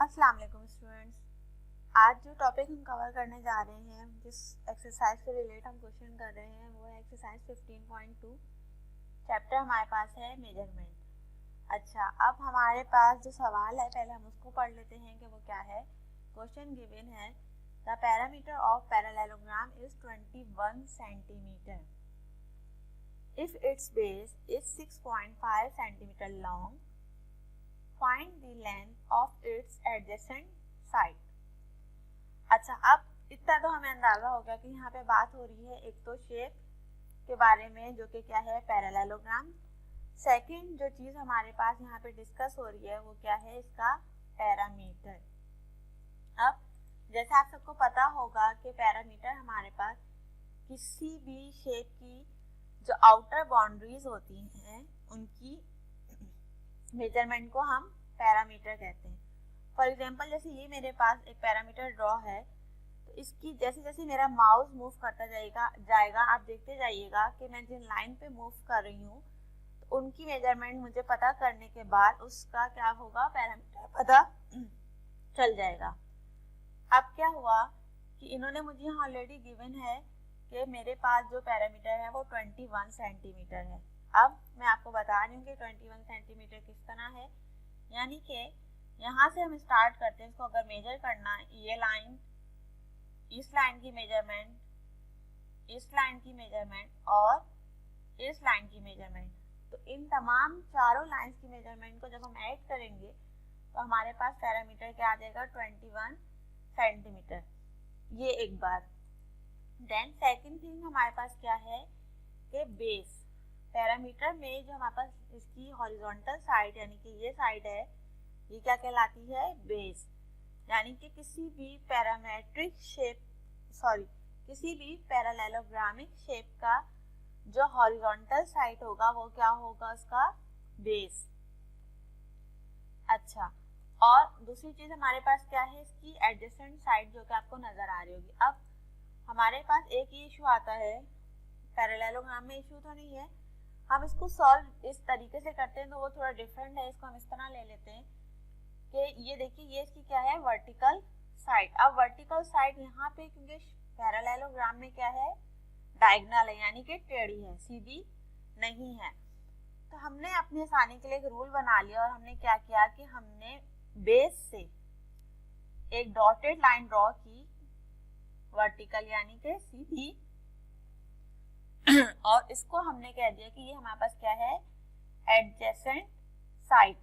अस्सलाम वालेकुम स्टूडेंट्स। आज जो टॉपिक हम कवर करने जा रहे हैं, जिस एक्सरसाइज से रिलेट हम क्वेश्चन कर रहे हैं, वो है एक्सरसाइज 15.2। चैप्टर हमारे पास है मेजरमेंट। अच्छा, अब हमारे पास जो सवाल है पहले हम उसको पढ़ लेते हैं कि वो क्या है। क्वेश्चन गिवन है the parameter of parallelogram is 21 centimetre if its base is 6.5 centimeter long. Find the length of its adjacent side. अच्छा, अब इतना तो हमें अंदाजा हो गया कि यहाँ पे बात हो रही है एक तो शेप के बारे में, जो कि क्या है, पैरेललोग्राम। सेकंड जो चीज़ हमारे पास यहाँ पे डिस्कस हो रही है वो क्या है, इसका पैरामीटर। अब जैसे आप सबको पता होगा कि पैरामीटर हमारे पास किसी भी शेप की जो आउटर बाउंड्रीज होती हैं उनकी मेजरमेंट को हम पैरामीटर कहते हैं। फॉर एग्जांपल, जैसे ये मेरे पास एक पैरामीटर ड्रॉ है, तो इसकी जैसे जैसे मेरा माउस मूव करता जाएगा आप देखते जाइएगा कि मैं जिन लाइन पे मूव कर रही हूँ तो उनकी मेजरमेंट मुझे पता करने के बाद उसका क्या होगा, पैरामीटर पता चल जाएगा। अब क्या हुआ कि इन्होंने मुझे यहाँ ऑलरेडी गिवन है कि मेरे पास जो पैरामीटर है वो 21 सेंटीमीटर है। अब मैं आपको बता रही हूँ कि 21 सेंटीमीटर किस तरह है, यानी कि यहाँ से हम स्टार्ट करते हैं। इसको अगर मेजर करना, ये लाइन, इस लाइन की मेजरमेंट, इस लाइन की मेजरमेंट और इस लाइन की मेजरमेंट, तो इन तमाम चारों लाइंस की मेजरमेंट को जब हम ऐड करेंगे तो हमारे पास पैरामीटर क्या आ जाएगा, 21 सेंटीमीटर। ये एक बार। देन सेकंड थिंग हमारे पास क्या है कि बेस। पैरामीटर में जो हमारे पास इसकी हॉरिजॉन्टल साइड यानी कि ये साइड है, ये क्या कहलाती है, बेस। यानी कि किसी भी किसी भी पैरेललोग्रामिक शेप का जो हॉरिजॉन्टल साइड होगा वो क्या होगा, उसका बेस। अच्छा, और दूसरी चीज हमारे पास क्या है, इसकी एडजेसेंट साइड, जो कि आपको नजर आ रही होगी। अब हमारे पास एक ही इशू आता है, पैरेललोग्राम में इशू तो नहीं है, हम इसको सॉल्व इस तरीके से करते हैं तो वो थोड़ा डिफरेंट है। इसको हम इस तरह ले लेते हैं कि ये देखिए, ये इसकी क्या है, वर्टिकल साइड। अब वर्टिकल साइड यहाँ पे, क्योंकि पैरेललोग्राम में क्या है, डायगोनल है, यानी कि टेढ़ी है, सीधी नहीं है। तो हमने अपनी आसानी के लिए एक रूल बना लिया और हमने क्या किया कि हमने बेस से एक डॉटेड लाइन ड्रॉ की, वर्टिकल यानी कि सीधी, और इसको हमने कह दिया कि ये हमारे पास क्या है, एडजेसेंट साइड।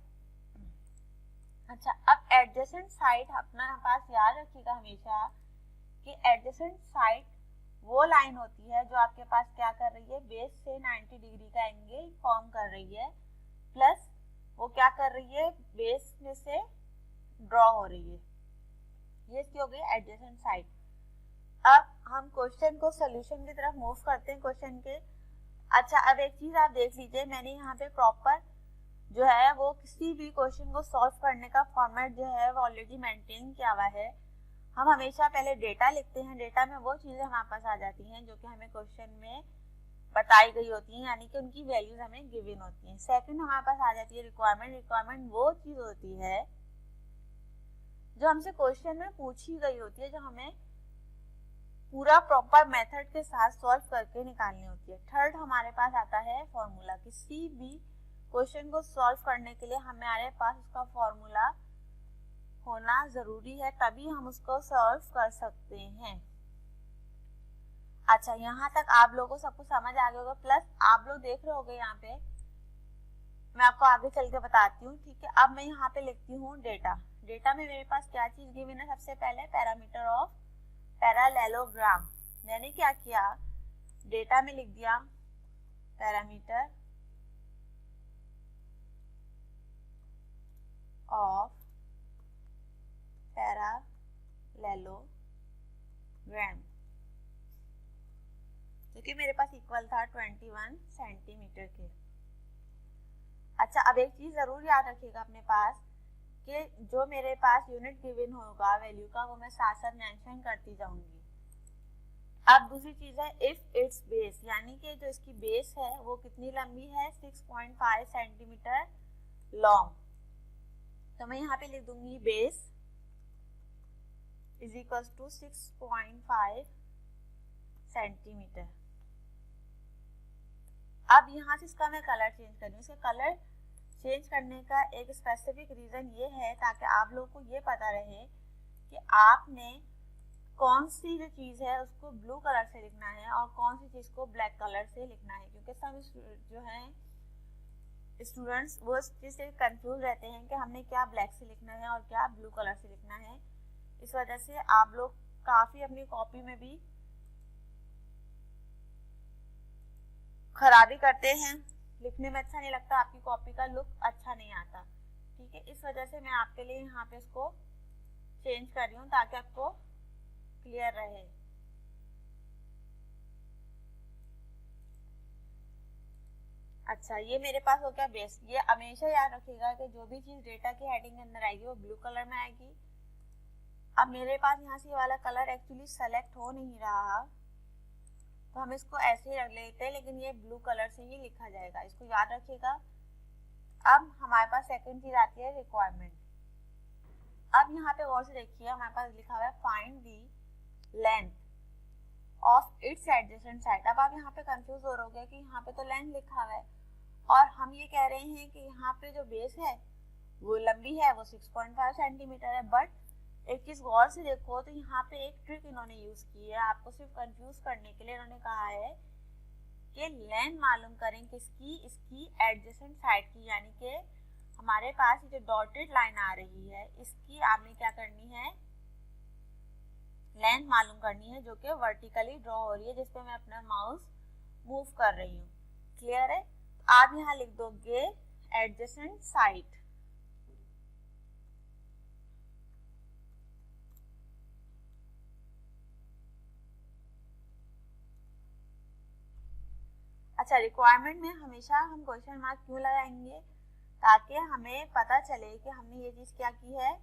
अच्छा, अब एडजेसेंट साइड अपना पास याद रखिएगा हमेशा कि एडजेसेंट साइड वो लाइन होती है जो आपके पास क्या कर रही है, बेस से 90 डिग्री का एंगल फॉर्म कर रही है, प्लस वो क्या कर रही है, बेस में से ड्रॉ हो रही है। ये इसकी हो गई एडजेसेंट साइड। अब हम क्वेश्चन को सॉल्यूशन की तरफ मूव करते हैं क्वेश्चन के। अच्छा, अब एक चीज आप देख लीजिए, मैंने यहाँ पे प्रॉपर जो है वो किसी भी क्वेश्चन को सॉल्व करने का फॉर्मेट जो है वो ऑलरेडी मेंटेन किया हुआ है। हम हमेशा पहले डेटा लिखते हैं, डेटा में वो चीजें हमारे पास आ जाती हैं जो कि हमें क्वेश्चन में बताई गई होती हैं, यानी कि उनकी वैल्यूज हमें गिवन होती हैं। सेकंड हमारे पास आ जाती है रिक्वायरमेंट। रिक्वायरमेंट वो चीज होती है जो हमसे क्वेश्चन में पूछी गई होती है, जो हमें पूरा प्रॉपर मेथड के साथ सॉल्व करके निकालनी होती है। थर्ड हमारे पास आता है फॉर्मूला। किसी भी क्वेश्चन को सॉल्व करने के लिए हमारे पास उसका फॉर्मूला होना जरूरी है, तभी हम उसको सॉल्व कर सकते हैं। अच्छा, यहाँ तक आप लोगों को सब कुछ समझ आ गया होगा, प्लस आप लोग देख रहे होंगे यहाँ पे, मैं आपको आगे चल के बताती हूँ, ठीक है। अब मैं यहाँ पे लिखती हूँ डेटा। डेटा में मेरे पास क्या चीज गिवन है, सबसे पहले पैरामीटर ऑफ पैरेललोग्राम। मैंने क्या किया, डेटा में लिख दिया पैरामीटर ऑफ पैरेललोग्राम, जो कि मेरे पास इक्वल था 21 सेंटीमीटर के। अच्छा, अब एक चीज जरूर याद रखिएगा अपने पास कि जो मेरे पास यूनिट गिवन होगा वैल्यू का, वो मैं साथ साथ मेंशन करती जाऊंगी। अब दूसरी चीज है इफ इट्स बेस, यानी कि जो इसकी बेस है वो कितनी लंबी है, 6.5 सेंटीमीटर लॉन्ग। तो मैं यहाँ पे लिख दूंगी base is equal to 6.5 centimetre. अब यहाँ से इसका मैं कलर चेंज कर रही हूँ। इसका कलर चेंज करने का एक स्पेसिफिक रीज़न ये है ताकि आप लोगों को ये पता रहे कि आपने कौन सी जो चीज़ है उसको ब्लू कलर से लिखना है और कौन सी चीज़ को ब्लैक कलर से लिखना है, क्योंकि सब जो हैं स्टूडेंट्स वो इस चीज़ से कंफ्यूज रहते हैं कि हमने क्या ब्लैक से लिखना है और क्या ब्लू कलर से लिखना है। इस वजह से आप लोग काफ़ी अपनी कॉपी में भी खराबी करते हैं, लिखने में अच्छा नहीं लगता, आपकी कॉपी का लुक अच्छा नहीं आता। ठीक है, इस वजह से मैं आपके लिए यहाँ पे इसको चेंज कर रही हूँ ताकि आपको क्लियर रहे। अच्छा, ये मेरे पास हो गया बेस। ये हमेशा याद रखिएगा कि जो भी चीज़ डेटा की हेडिंग के अंदर आएगी वो ब्लू कलर में आएगी। अब मेरे पास यहाँ से ये वाला कलर एक्चुअली सेलेक्ट हो नहीं रहा, तो हम इसको ऐसे ही रख लेते हैं, लेकिन ये ब्लू कलर से ही लिखा जाएगा, इसको याद रखिएगा। अब हमारे पास सेकंड चीज आती है रिक्वायरमेंट। अब यहाँ पे गौर से देखिए, हमारे पास लिखा हुआ है find the length of its adjacent side. अब आप यहाँ पे कंफ्यूज हो रहोगे कि यहाँ पे तो लेंथ लिखा हुआ है और हम ये कह रहे हैं कि यहाँ पे जो बेस है वो लंबी है, वो 6.5 सेंटीमीटर है। बट एक चीज गौर से देखो तो यहाँ पे एक ट्रिक इन्होंने यूज की है आपको सिर्फ कंफ्यूज करने के लिए। इन्होंने कहा है कि लेंथ मालूम करें किसकी, इसकी एडजेसेंट साइड की, यानी कि हमारे पास ये जो डॉटेड लाइन आ रही है इसकी आपने क्या करनी है, लेंथ मालूम करनी है, जो कि वर्टिकली ड्रॉ हो रही है, जिसपे मैं अपना माउस मूव कर रही हूँ। क्लियर है? तो आप यहाँ लिख दोगे एडजेसेंट साइड। अच्छा, रिक्वायरमेंट में हमेशा हम क्वेश्चन मार्क क्यों लगाएंगे, ताकि हमें पता चले कि हमने ये चीज़ क्या की है,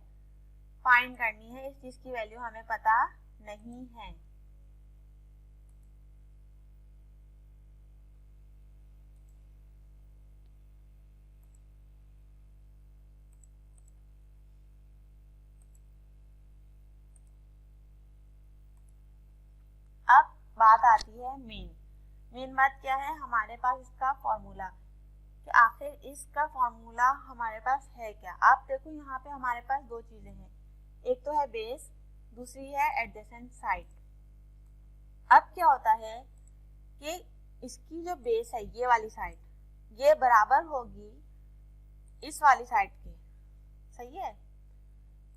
फाइंड करनी है, इस चीज़ की वैल्यू हमें पता नहीं है। अब बात आती है मेन बात क्या है, हमारे पास इसका फॉर्मूला, कि आखिर इसका फॉर्मूला हमारे पास है क्या। आप देखो यहाँ पे हमारे पास दो चीजें हैं, एक तो है बेस, दूसरी है एडजेसेंट साइड। अब क्या होता है कि इसकी जो बेस है ये वाली साइड, ये बराबर होगी इस वाली साइड के, सही है।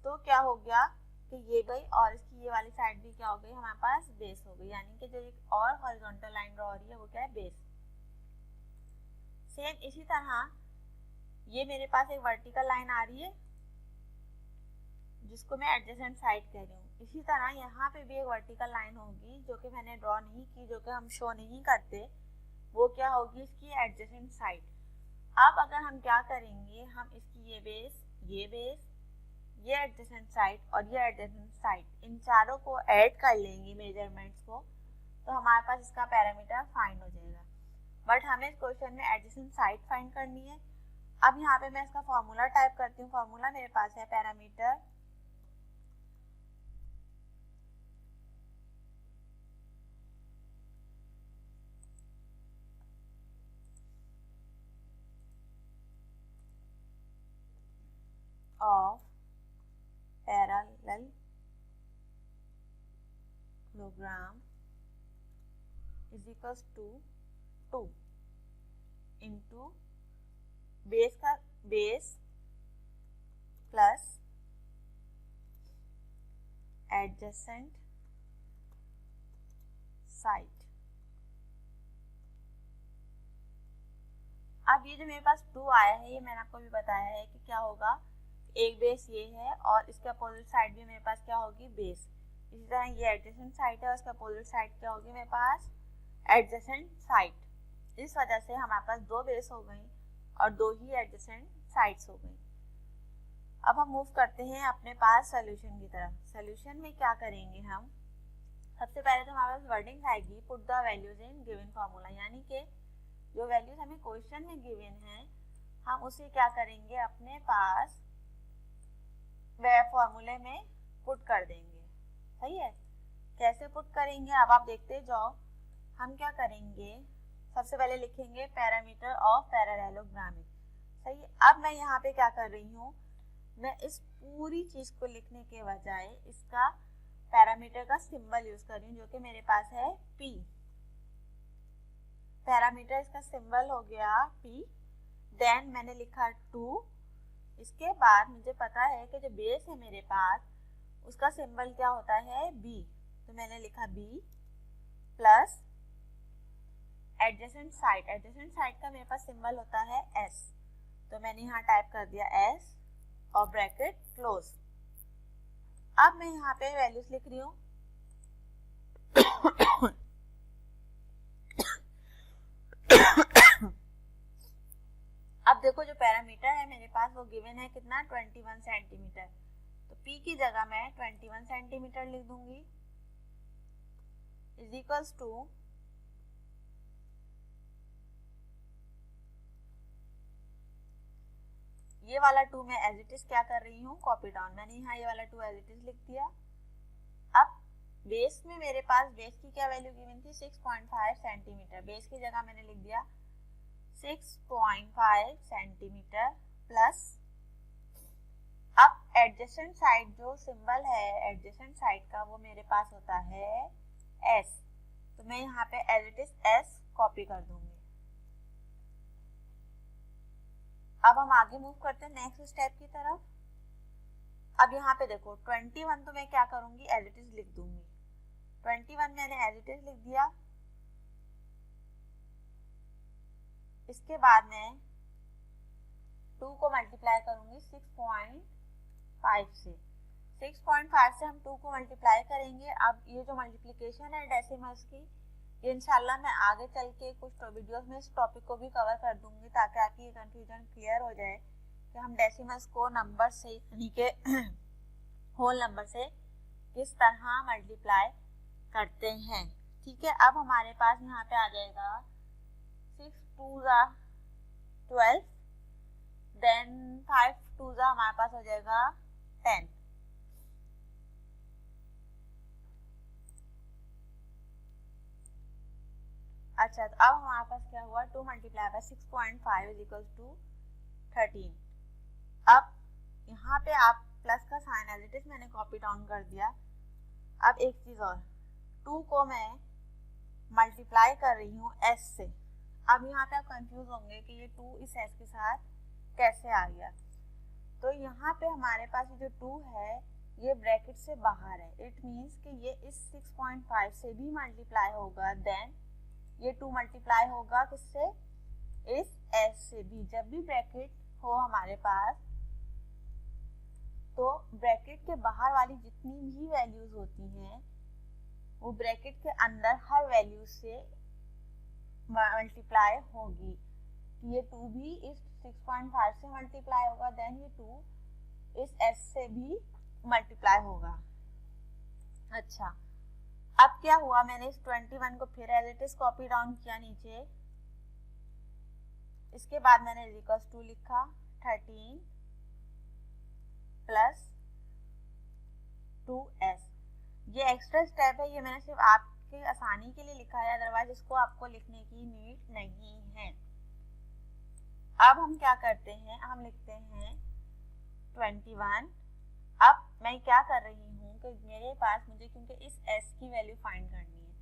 तो क्या हो गया कि ये गई और इसकी ये वाली साइड भी क्या हो गई, हमारे पास बेस हो गई, यानी कि जो एक और हॉरिजॉन्टल लाइन ड्रॉ हो रही है वो क्या है, बेस। सेम इसी तरह ये मेरे पास एक वर्टिकल लाइन आ रही है जिसको मैं एडजेसेंट साइड कह रही हूँ। इसी तरह यहाँ पे भी एक वर्टिकल लाइन होगी जो कि मैंने ड्रॉ नहीं की, जो कि हम शो नहीं करते, वो क्या होगी, इसकी एडजेसेंट साइड। अब अगर हम क्या करेंगे, हम इसकी ये बेस, ये एडजेसेंट साइड और ये एडजेसेंट साइड, इन चारों को ऐड कर लेंगे मेजरमेंट्स को, तो हमारे पास इसका पैरामीटर फाइंड हो जाएगा। बट हमें इस क्वेश्चन में एडजेसेंट साइड फाइंड करनी है। अब यहाँ पे मैं इसका फॉर्मूला टाइप करती हूँ। फॉर्मूला मेरे पास है parameter of parallel program is equals to 2 into base का बेस प्लस एडजेसेंट साइड। अब ये जो मेरे पास 2 आया है, ये मैंने आपको भी बताया है कि क्या होगा, एक बेस ये है और इसके अपोजिट साइड भी मेरे पास क्या होगी, बेस। इसी तरह ये एडजेसेंट साइड है और इसका अपोजिट साइड क्या होगी मेरे पास, एडजेसेंट साइड। इस वजह से हमारे पास 2 बेस हो गई और 2 ही एडजेसेंट साइड्स हो गई। अब हम मूव करते हैं अपने पास सॉल्यूशन की तरफ। सॉल्यूशन में क्या करेंगे हम, सबसे पहले तो हमारे पास वर्डिंग आएगी put the values in given formula, यानी कि जो वैल्यूज हमें क्वेश्चन में गिवन है हम उसे क्या करेंगे, अपने पास वह फॉर्मूले में पुट कर देंगे। सही है। कैसे पुट करेंगे अब आप देखते जाओ। हम क्या करेंगे, सबसे पहले लिखेंगे पैरामीटर ऑफ पैरेललोग्रामिंग। सही है। अब मैं यहाँ पे क्या कर रही हूँ, मैं इस पूरी चीज को लिखने के बजाय इसका पैरामीटर का सिंबल यूज कर रही हूँ, जो कि मेरे पास है P। पैरामीटर इसका सिंबल हो गया P। देन मैंने लिखा 2। इसके बाद मुझे पता है कि जो बेस है मेरे पास उसका सिंबल क्या होता है B, तो मैंने लिखा B plus adjacent side. Adjacent side का मेरे पास सिंबल होता है S, तो मैंने यहाँ टाइप कर दिया S और ब्रैकेट क्लोज। अब मैं यहाँ पे वैल्यूज लिख रही हूँ। अब देखो जो पैरामीटर है मेरे पास वो गिवन है कितना, 21 सेंटीमीटर। तो P की जगह मैं 21 सेंटीमीटर लिख दूंगी इज इक्वल्स टू ये वाला 2 मैं एज इट इज क्या कर रही हूँ, कॉपी डाउन। मैंने यहाँ ये वाला 2 एज इट इज लिख दिया। अब बेस में मेरे पास बेस की क्या वैल्यू गिवन थी, 6.5 सेंटीमीटर। बेस की जगह मैंने लिख दिया 6.5 सेंटीमीटर प्लस, अब एडजेसेंट साइड जो सिंबल है एडजेसेंट साइड का वो मेरे पास होता है S, तो मैं यहाँ पे as it is S copy कर दूंगी। अब हम आगे मूव करते हैं नेक्स्ट स्टेप की तरफ। अब यहाँ पे देखो 21 तो मैं क्या करूंगी, एज इट इज लिख दूंगी। 21 मैंने एज इट इज लिख दिया। इसके बाद मैं 2 को मल्टीप्लाई करूंगी 6.5 से। 6.5 से हम 2 को मल्टीप्लाई करेंगे। अब ये जो मल्टीप्लिकेशन है डेसिमल्स की, ये इंशाल्लाह मैं आगे चल के कुछ वीडियोस में इस टॉपिक को भी कवर कर दूंगी, ताकि आपकी ये कंफ्यूजन क्लियर हो जाए कि हम डेसिमल्स को नंबर से यानी के होल नंबर से किस तरह मल्टीप्लाई करते हैं। ठीक है। अब हमारे पास यहाँ पे आ जाएगा 6 2 12, देन 5 2 हमारे पास हो जाएगा 10। अच्छा, तो अब हमारे पास क्या हुआ, 2 multiply by 6.5 is equal to 13। अब यहाँ पे आप प्लस का साइन एज इट इज मैंने कॉपी डाउन कर दिया। अब एक चीज और, 2 को मैं मल्टीप्लाई कर रही हूँ S से। अब यहाँ पे आप कंफ्यूज होंगे कि ये 2 इस S के साथ कैसे आ गया। तो यहाँ पे हमारे पास ये जो 2 है ये ब्रैकेट से बाहर है। इट मीन्स कि ये इस 6.5 से भी मल्टीप्लाई होगा, देन ये 2 मल्टीप्लाई होगा किससे, इस S से भी। जब भी ब्रैकेट हो हमारे पास, तो ब्रैकेट के बाहर वाली जितनी भी वैल्यूज होती हैं वो ब्रैकेट के अंदर हर वैल्यू से मल्टीप्लाई होगी। ये 2 भी इस 6.5 से मल्टीप्लाई होगा, देन ये 2 इस S से भी मल्टीप्लाई होगा। अच्छा, अब क्या हुआ, मैंने इस 21 को फिर as it is copy down किया नीचे। इसके बाद मैंने इक्वल्स टू लिखा 13 प्लस 2S। ये एक्स्ट्रा स्टेप है, ये मैंने सिर्फ आपके आसानी के लिए लिखा है, अदरवाइज इसको आपको लिखने की नीड नहीं है। अब हम क्या करते हैं, हम लिखते हैं 21। अब मैं क्या कर रही हूँ कि मेरे पास मुझे क्योंकि इस S की वैल्यू फाइंड करनी है,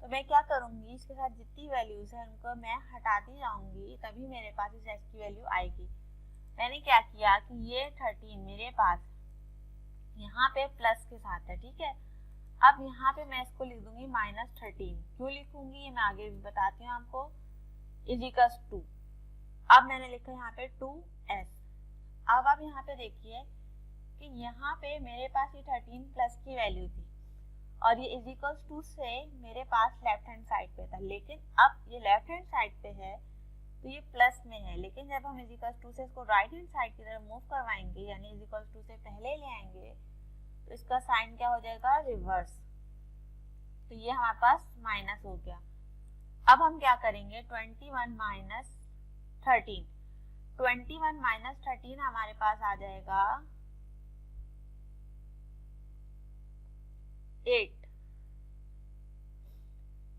तो मैं क्या करूँगी, इसके साथ जितनी वैल्यूज है उनको मैं हटाती जाऊँगी, तभी मेरे पास इस S की वैल्यू आएगी। मैंने क्या किया कि ये 13 मेरे पास यहाँ पे प्लस के साथ है, ठीक है। अब यहाँ पे मैं इसको लिख दूंगी -13। क्यों लिखूंगी ये मैं आगे भी बताती हूँ आपको, इज इक्वल्स टू। अब मैंने लिखा यहाँ पे 2S। अब आप यहाँ पे देखिए कि यहाँ पे मेरे पास ये 13 प्लस की वैल्यू थी और ये इज इक्वल्स टू से मेरे पास लेफ्ट हैंड साइड पे था, लेकिन अब ये लेफ्ट हैंड साइड पे है तो ये प्लस में है। लेकिन जब हम इज इक्वल्स टू से इसको राइट हैंड साइड की तरफ मूव करवाएंगे, यानी इज इक्वल्स टू से पहले ले आएंगे, तो इसका साइन क्या हो जाएगा, रिवर्स। तो ये हमारे पास माइनस हो गया। अब हम क्या करेंगे, 21 माइनस 13। 21 माइनस 13 हमारे पास आ जाएगा 8,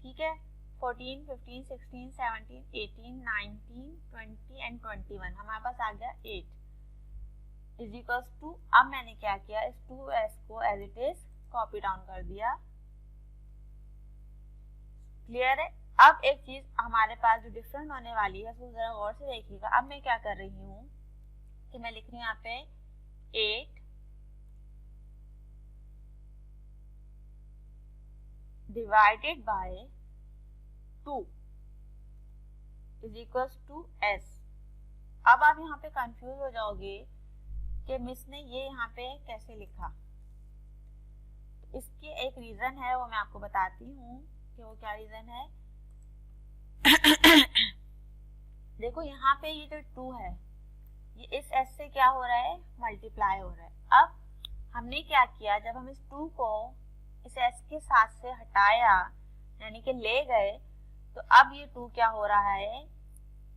ठीक है। 14, 15, 16, 17, 18, 19, 20 एंड 21 हमारे पास आ गया 8 इज इक्वल्स टू, अब मैंने क्या किया, इस 2s को as it is copy down कर दिया। क्लियर है। अब एक चीज हमारे पास जो डिफरेंट होने वाली है उसको जरा गौर से देखिएगा। अब मैं क्या कर रही हूँ कि मैं लिख रही हूँ यहाँ पे 8 divided by 2 is equals to s। अब आप यहाँ पे कंफ्यूज हो जाओगे कि मिस ने ये यहाँ पे कैसे लिखा। इसके एक रीजन है, वो मैं आपको बताती हूँ कि वो क्या रीजन है। देखो यहाँ पे ये जो 2 है ये इस s से क्या हो रहा है, मल्टीप्लाई हो रहा है। अब हमने क्या किया, जब हम इस 2 को इस s के साथ से हटाया यानी कि ले गए, तो अब ये 2 क्या हो रहा है,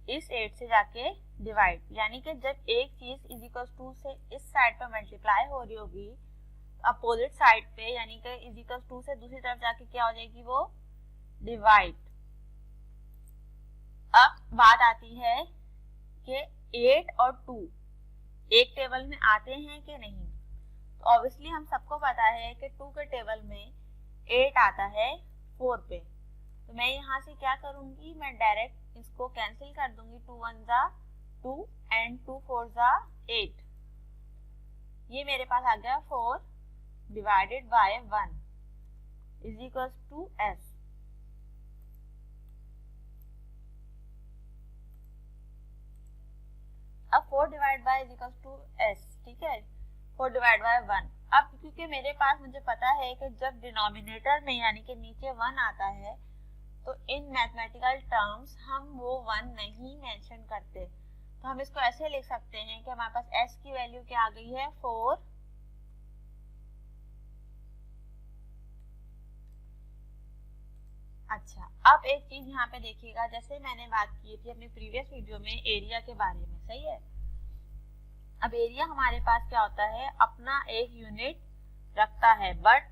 इस 8 से जाके डिवाइड, यानी कि जब एक चीज इज इक्वल टू से इस साइड पे मल्टीप्लाई हो रही होगी अपोजिट साइड पे, यानी कि इज इक्वल टू से दूसरी तरफ जाके क्या हो जाएगी, वो डिवाइड। अब बात आती है कि 8 और 2 एक टेबल में आते हैं कि नहीं। तो ऑब्वियसली हम सबको पता है कि 2 के टेबल में 8 आता है 4 पे। तो मैं यहाँ से क्या करूंगी, मैं डायरेक्ट इसको कैंसिल कर दूंगी। 2 1 जा 2 एंड 2 4 जा 8। ये मेरे पास आ गया 4 divided by 1 is equal to s। अब 4 divide by is equal to s, ठीक है, 4 डिवाइड बाय 1। अब क्योंकि मेरे पास मुझे पता है कि जब डिनोमिनेटर में यानी कि नीचे 1 आता है तो इन मैथमेटिकल टर्म्स हम वो 1 नहीं मेंशन करते। तो हम इसको ऐसे लिख सकते हैं कि हमारे पास s की वैल्यू क्या आ गई है, 4 अच्छा। अब एक चीज यहाँ पे देखिएगा, जैसे मैंने बात की थी अपनी प्रीवियस वीडियो में एरिया के बारे में, सही है। अब एरिया हमारे पास क्या होता है, अपना एक यूनिट रखता है, बट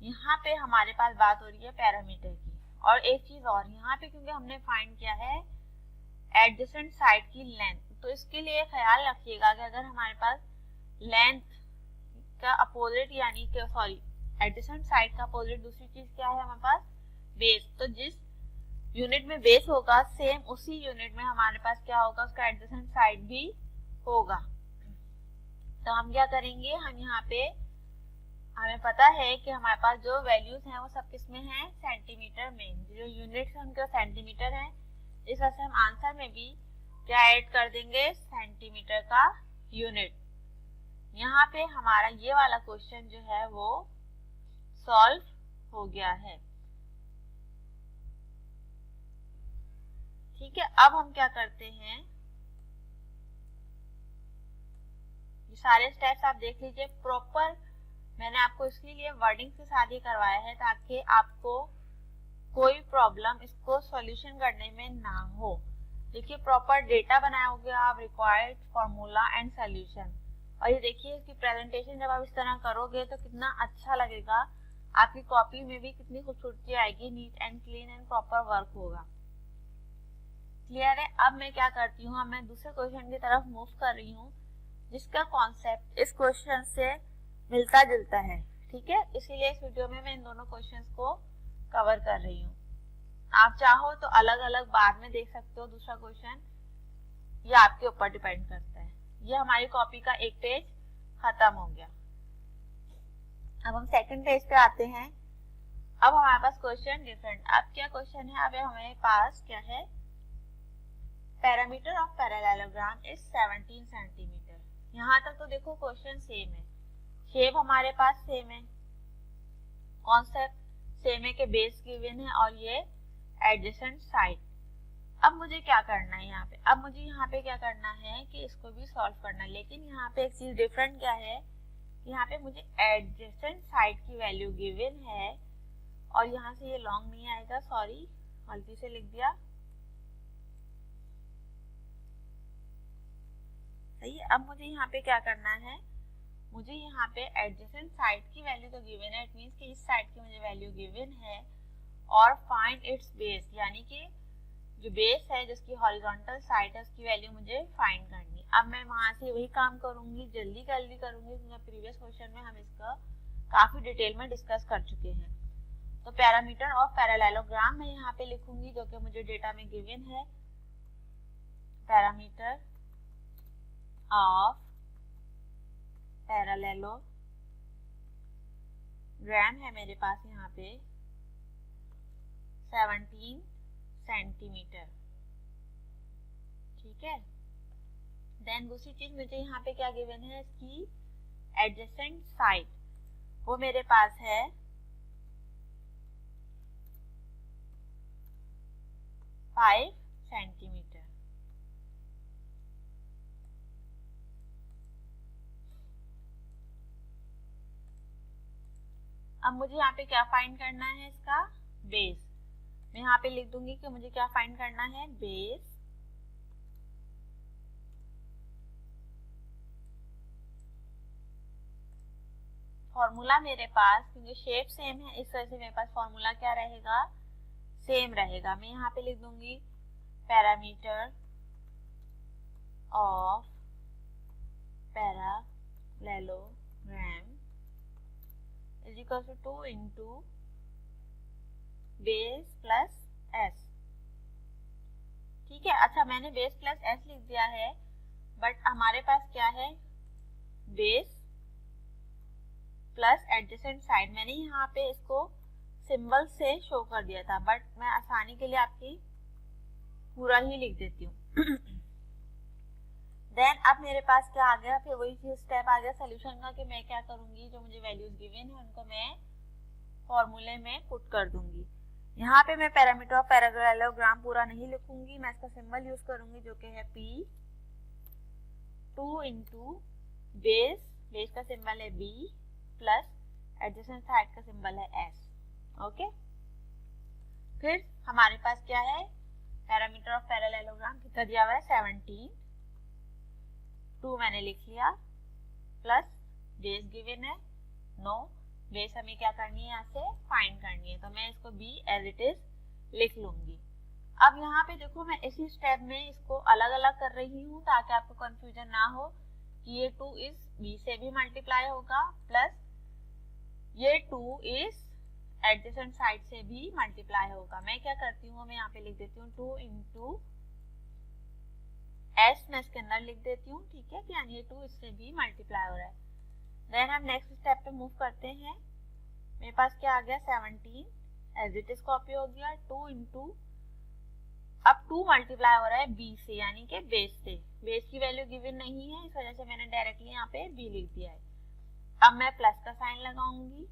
यहाँ पे हमारे पास बात हो रही है पैरामीटर की। और एक चीज और, यहाँ पे क्योंकि हमने फाइंड किया है एडजेसेंट साइड की लेंथ, तो इसके लिए ख्याल रखिएगा कि अगर हमारे पास लेंथ का अपोजिट यानी कि सॉरी एडजेसेंट साइड का अपोजिट दूसरी चीज क्या है हमारे पास, बेस। तो जिस यूनिट में बेस होगा सेम उसी यूनिट में हमारे पास क्या होगा, उसका एडजेसेंट साइड भी होगा। तो हम क्या करेंगे, हम यहाँ पे हमें पता है कि हमारे पास जो वैल्यूज हैं वो सब किस में है, सेंटीमीटर में। जो यूनिट्स हैं उनके सेंटीमीटर है, इस वजह से हम आंसर में भी क्या ऐड कर देंगे, सेंटीमीटर का यूनिट। यहाँ पे हमारा ये वाला क्वेश्चन जो है वो सॉल्व हो गया है, ठीक है। अब हम क्या करते हैं, ये सारे स्टेप्स आप देख लीजिए प्रॉपर। मैंने आपको इसलिए वर्डिंग के साथ ही करवाया है ताकि आपको कोई प्रॉब्लम इसको सॉल्यूशन करने में ना हो। देखिए प्रॉपर डेटा बनाओगे आप, रिक्वायर्ड फॉर्मूला एंड सॉल्यूशन। और ये देखिए इसकी प्रेजेंटेशन जब आप इस तरह करोगे तो कितना अच्छा लगेगा, आपकी कॉपी में भी कितनी खूबसूरती आएगी, neat and clean and proper work होगा। क्लियर है। अब मैं क्या करती हूँ, अब मैं दूसरे क्वेश्चन की तरफ मूव कर रही हूँ जिसका कॉन्सेप्ट इस क्वेश्चन से मिलता जुलता है, ठीक है। इसीलिए इस वीडियो में मैं इन दोनों क्वेश्चंस को कवर कर रही हूँ। आप चाहो तो अलग अलग बाद में देख सकते हो दूसरा क्वेश्चन, ये आपके ऊपर डिपेंड करता है। ये हमारी कॉपी का एक पेज खत्म हो गया। अब हम सेकंड पेज पे आते हैं। अब हमारे पास क्वेश्चन डिफरेंट। अब क्या क्वेश्चन है, अब हमारे पास क्या है, parameter of parallelogram is 17 centimetre. यहाँ तक तो देखो क्वेश्चन सेम है, शेप हमारे पास सेम है, कॉन्सेप्ट सेम है कि बेस गिवन है और ये एडजेसेंट साइड। अब मुझे क्या करना है यहाँ पे, अब मुझे यहाँ पे क्या करना है कि इसको भी सॉल्व करना है। लेकिन यहाँ पे एक चीज डिफरेंट क्या है, यहाँ पे मुझे एडजेसेंट साइड की वैल्यू गिवन है और यहाँ से ये लॉन्ग नहीं आएगा, सॉरी गलती से लिख दिया, सही है। अब मुझे यहाँ पे क्या करना है, मुझे यहाँ पे एडजेसेंट साइड की वैल्यू तो गिवन है, इट मींस कि इस साइड की मुझे वैल्यू गिवन है, और फाइंड इट्स बेस, यानी कि जो बेस है जिसकी हॉरिजॉन्टल साइड है उसकी वैल्यू मुझे फाइंड करनी। अब मैं वहां से वही काम करूंगी, जल्दी करूंगी क्योंकि प्रीवियस क्वेश्चन में हम इसका काफी डिटेल में डिस्कस कर चुके हैं। तो पैरामीटर ऑफ पैरेललोग्राम मैं यहाँ पे लिखूंगी जो कि मुझे डेटा में गिवन है। पैरामीटर ऑफ पैरेललोग्राम है मेरे पास यहाँ पे 17 सेंटीमीटर, ठीक है। देन दूसरी चीज मुझे यहाँ पे क्या गिवन है, इसकी एडजेसेंट साइड, वो मेरे पास है 5 सेंटीमीटर। अब मुझे यहाँ पे क्या फाइंड करना है, इसका बेस। मैं यहाँ पे लिख दूंगी कि मुझे क्या फाइंड करना है, बेस फॉर्मूला मेरे पास, क्योंकि शेप सेम है इस वजह से मेरे पास फॉर्मूला क्या रहेगा, सेम रहेगा। मैं यहाँ पे लिख दूंगी perimeter of parallelogram is equal to 2 into base plus S, ठीक है। अच्छा, मैंने बेस प्लस एस लिख दिया है, बट हमारे पास क्या है, बेस प्लस एडजेसेंट साइड। मैंने यहाँ पे इसको सिंबल से शो कर दिया था, बट मैं आसानी के लिए आपकी पूरा ही लिख देती हूँ। देन अब मेरे पास क्या आ गया, फिर वही स्टेप आ गया सोल्यूशन का कि मैं क्या करूंगी, जो मुझे वैल्यूज गिवन है उनको मैं फॉर्मूले में पुट कर दूंगी। यहाँ पे मैं पैरामीटर ऑफ पैरेललोग्राम पूरा नहीं लिखूंगी, मैं इसका सिंबल यूज करूंगी जो कि है P, 2 इंटू बेस, बेस का सिंबल है B प्लस एडजेसेंट साइड का सिंबल है S, ओके। फिर हमारे पास क्या है, पैरामीटर ऑफ पैरेललोग्राम कितना दिया हुआ है, 17, 2 मैंने लिख लिया, प्लस बेस गिवन है 9, बेस हमें क्या करनी है, यहाँ से फाइंड करनी है, तो मैं इसको B एज इट इज लिख लूंगी। अब यहाँ पे देखो मैं इसी स्टेप में इसको अलग अलग कर रही हूँ ताकि आपको कंफ्यूजन ना हो कि ये 2 इस B से भी मल्टीप्लाई होगा, प्लस ये 2 इस एडजेसेंट साइड से भी मल्टीप्लाई होगा। मैं क्या करती हूँ, मैं यहाँ पे लिख देती हूँ 2 इंटू एस, मैं इसके अंदर लिख देती हूँ, ठीक है, यानी ये 2 इससे भी मल्टीप्लाई हो रहा है। देन हम नेक्स्ट स्टेप पे मूव करते हैं। मेरे पास क्या आ गया, 17 एज इट इज कॉपी हो गया, 2 इंटू, अब 2 मल्टीप्लाई हो रहा है B से, यानी कि बेस से। बेस की वैल्यू गिवन नहीं है, इस वजह से मैंने डायरेक्टली यहाँ पे B लिख दिया है। अब मैं प्लस का साइन लगाऊंगी,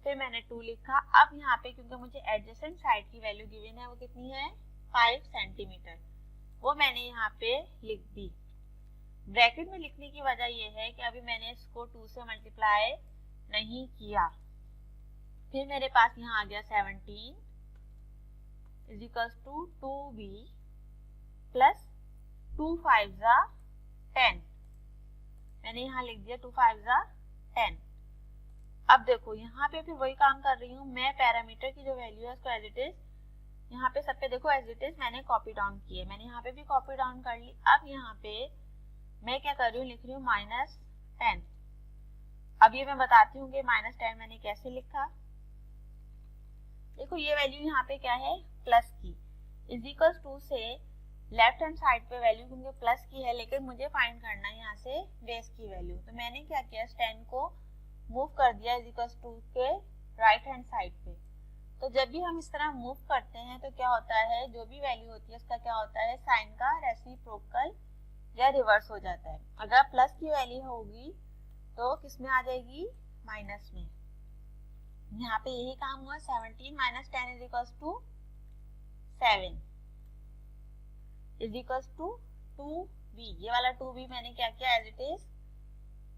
फिर मैंने 2 लिखा। अब यहाँ पे क्योंकि मुझे एडजेसेंट साइड की वैल्यू गिवन है, वो कितनी है, 5 सेंटीमीटर, वो मैंने यहाँ पे लिख दी। ब्रैकेट में लिखने की वजह ये है कि अभी मैंने इसको 2 से मल्टीप्लाई नहीं किया। फिर मेरे पास यहाँ आ गया 17 is equal to 2B plus 2 5 जा 10, मैंने यहाँ लिख दिया 2 5 जा 10। अब देखो यहाँ पे फिर वही काम कर रही हूँ, मैं पैरामीटर की जो वैल्यू है उसको एज इट इज यहाँ पे सब पे देखो एज इट इज मैंने कॉपी डाउन की है, मैंने यहाँ पे भी कॉपी डाउन कर ली। अब यहाँ पे मैं क्या कर रही हूँ, लिख रही हूँ -10। अब ये मैं बताती हूँ कि -10 मैंने कैसे लिखा। देखो ये वैल्यू यहाँ पे क्या है, प्लस की, इज इक्वल टू से लेफ्ट हैंड साइड पे वैल्यू क्योंकि प्लस की है, लेकिन मुझे फाइंड करना है यहाँ से बेस की वैल्यू, तो मैंने क्या किया, 10 को मूव कर दिया इज इक्वल टू के राइट हैंड साइड पे। तो जब भी हम इस तरह मूव करते हैं तो क्या होता है, जो भी वैल्यू होती है उसका क्या होता है, साइन का रेसिप्रोकल या रिवर्स हो जाता है। अगर प्लस की वैल्यू होगी तो किस में आ जाएगी, माइनस में। यहाँ पे यही काम हुआ, 17 minus 10 is equal to 7 is equal to 2B। ये वाला 2B मैंने क्या किया, as it is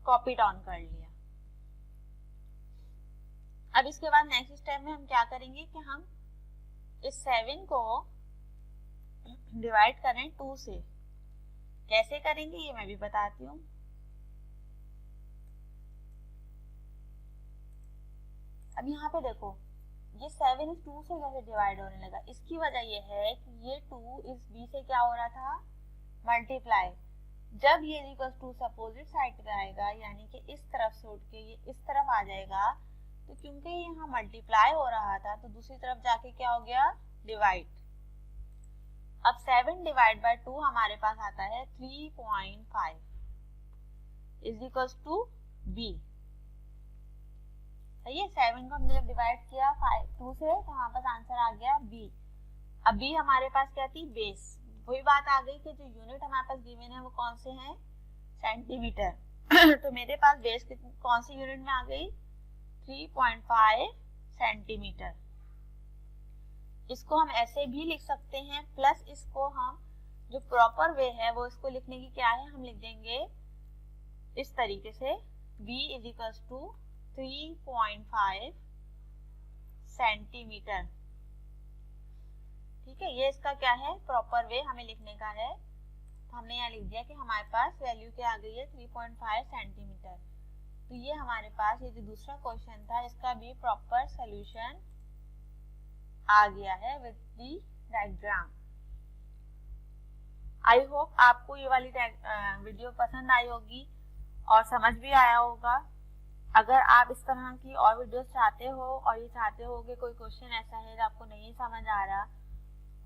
copy down कर लिया। अब इसके बाद नेक्स्ट स्टेप में हम क्या करेंगे कि हम इस 7 को डिवाइड करें 2 से। कैसे करेंगे ये मैं भी बताती हूँ। अब यहाँ पे देखो ये 7 इस 2 से कैसे डिवाइड होने लगा, इसकी वजह ये है कि ये 2 इस b से क्या हो रहा था, मल्टीप्लाई। जब ये इक्वल टू से अपोजिट साइड पे आएगा, यानी कि इस तरफ से उठ के ये इस तरफ आ जाएगा, तो क्योंकि यहाँ मल्टीप्लाई हो रहा था तो दूसरी तरफ जाके क्या हो गया, डिवाइड। अब 7 डिवाइड बाय 2 हमारे पास आता है 3.5 इज इक्वल टू b। सही है, 7 को हमने जब डिवाइड किया 2 से तो हमारे पास आंसर आ गया b। अब b हमारे पास क्या थी, बेस। वही बात आ गई कि जो यूनिट हमारे पास गिवन है वो कौन से हैं, सेंटीमीटर। तो मेरे पास बेस कौन सी यूनिट में आ गई, 3.5 सेंटीमीटर। इसको हम ऐसे भी लिख सकते हैं, प्लस इसको हम जो प्रॉपर वे है वो इसको लिखने की क्या है, हम लिख देंगे इस तरीके से, b is equal to 3.5 centimetre. ठीक है, ये इसका क्या है, प्रॉपर वे हमें लिखने का है। तो हमने यहाँ लिख दिया कि हमारे पास वैल्यू क्या आ गई है, 3.5 सेंटीमीटर। तो ये हमारे पास ये जो दूसरा क्वेश्चन था इसका भी प्रॉपर सॉल्यूशन आ गया है with the diagram. I hope आपको ये वाली वीडियो पसंद आई होगी और समझ भी आया होगा। अगर आप इस तरह की और वीडियोस चाहते हो और ये चाहते हो कि कोई क्वेश्चन ऐसा है जो आपको नहीं समझ आ रहा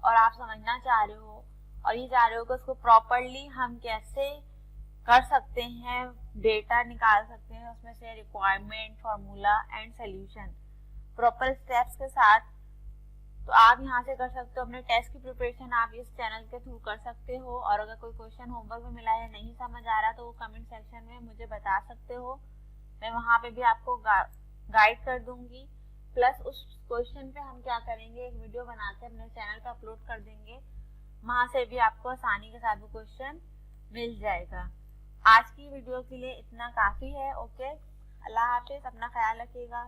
और आप समझना चाह रहे हो और ये चाह रहे हो कि उसको प्रॉपरली हम कैसे कर सकते हैं, डेटा निकाल सकते हैं उसमें से, requirement, formula and solution proper steps के साथ, तो आप यहाँ से कर सकते हो। अपने टेस्ट की प्रिपरेशन आप इस चैनल के थ्रू कर सकते हो। और अगर कोई क्वेश्चन होमवर्क में मिला है, नहीं समझ आ रहा, तो वो कमेंट सेक्शन में मुझे बता सकते हो, मैं वहाँ पे भी आपको गाइड कर दूंगी। प्लस उस क्वेश्चन पे हम क्या करेंगे, एक वीडियो बना के अपने चैनल पे अपलोड कर देंगे, वहाँ से भी आपको आसानी के साथ वो क्वेश्चन मिल जाएगा। आज की वीडियो के लिए इतना काफ़ी है। ओके, अल्लाह हाफिज़, अपना ख्याल रखिएगा।